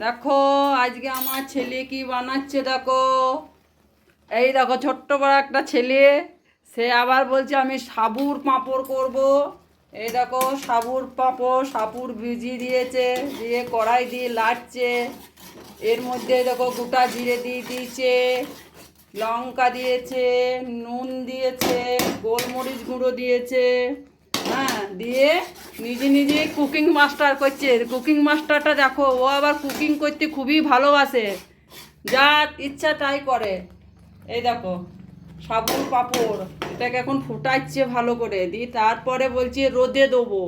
দেখো আজকে আমার ছেলে কি বানাচ্ছে দেখো। এই দেখো ছোট্ট বড় একটা ছেলে, সে আবার বলছে আমি সাবুর পাঁপড় করব। এই দেখো সাবুর পাঁপড়, সাবুর ভিজিয়ে দিয়েছে, দিয়ে কড়াই দিয়ে লাড়ছে। এর মধ্যে দেখো গোটা জিরে দিয়ে দিয়েছে, লঙ্কা দিয়েছে, নুন দিয়েছে, গোলমরিচ গুঁড়ো দিয়েছে। হ্যাঁ, দিয়ে নিজে নিজে কুকিং মাস্টার করছে। কুকিং মাস্টারটা দেখো, ও আবার কুকিং করতে খুবই ভালোবাসে, যা ইচ্ছা তাই করে। এই দেখো সাবুর পাঁপড়, এটাকে এখন ফুটাচ্ছে ভালো করে, দিয়ে তারপরে বলছে রোদে দেবো,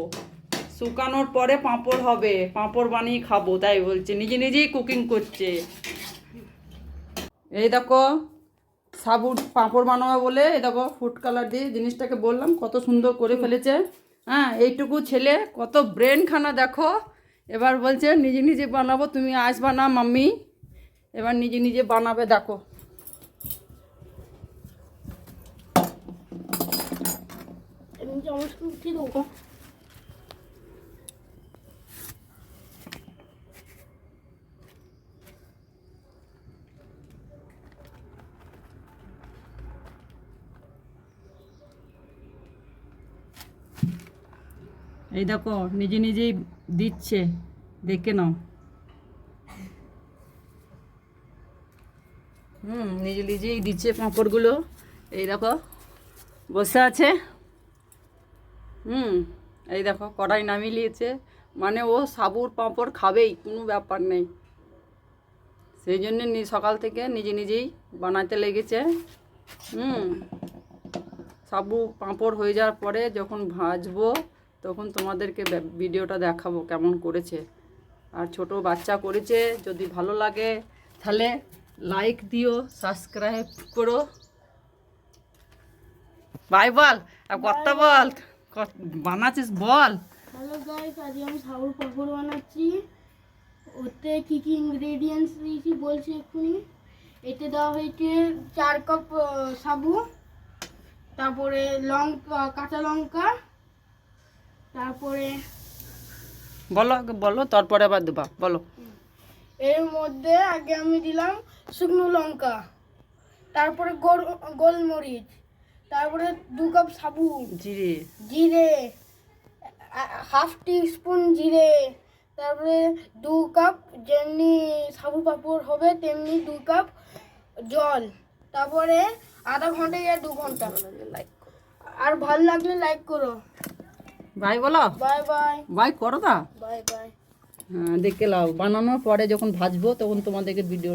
শুকানোর পরে পাঁপড় হবে, পাঁপড় বানিয়ে খাবো, তাই বলছে, নিজে নিজেই কুকিং করছে। এই দেখো সাবুর পাঁপড় বানাবো বলে এই দেখো ফুড কালার দিয়ে জিনিসটাকে বললাম, কত সুন্দর করে ফেলেছে। হ্যাঁ, এইটুকু ছেলে কত ব্রেন খানা দেখো। এবার বলছে নিজে নিজে বানাবো, তুমি আসবা না মাম্মি, এবার নিজে নিজে বানাবে দেখো। এই দেখো নিজে নিজেই দিচ্ছে, দেখে নাও। নিজে নিজেই দিচ্ছে পাঁপড়গুলো। এই দেখো বসে আছে। এই দেখো কড়াই নামিয়ে নিয়েছে, মানে ও সাবুর পাঁপড় খাবেই, কোনো ব্যাপার নেই। সেই জন্য সকাল থেকে নিজে নিজেই বানাতে লেগেছে। সাবু পাঁপড় হয়ে যাওয়ার পরে যখন ভাজবো, তখন তোমাদেরকে ভিডিওটা দেখাবো কেমন করেছে। আর ছোট বাচ্চা করেছে, যদি ভালো লাগে তাহলে লাইক দিও, সাবস্ক্রাইব করো। বাই বল, আর কথা বল, বানাচ্ছিস বল। হ্যালো গাইস, আজকে আমি সাবুর পাঁপড় বানাচ্ছি। ওতে কি কি ইনগ্রেডিয়েন্টস দিয়েছি বলছি এক্ষুনি। এতে দেওয়া হয়েছে 4 কাপ সাবু, তারপরে লঙ্কা, কাঁচা লঙ্কা, তারপরে বলো আগে বলো, তারপরে আবার দেবা, বলো। এর মধ্যে আগে আমি দিলাম শুকনো লঙ্কা, তারপরে গোলমরিচ, তারপরে 2 কাপ সাবু, জিরে, জিরে, হাফ টিস্পুন জিরে, তারপরে 2 কাপ, যেমনি সাবু পাঁপড় হবে তেমনি 2 কাপ জল, তারপরে আধা ঘন্টা या 2 ঘন্টা। আর ভালো লাগলে লাইক করো। বাই বলো, বাই বাই। বাই করো না। Bye bye. হ্যাঁ, দেখে লাও, বানানোর পরে যখন ভাজবো তখন তোমাদেরকে ভিডিও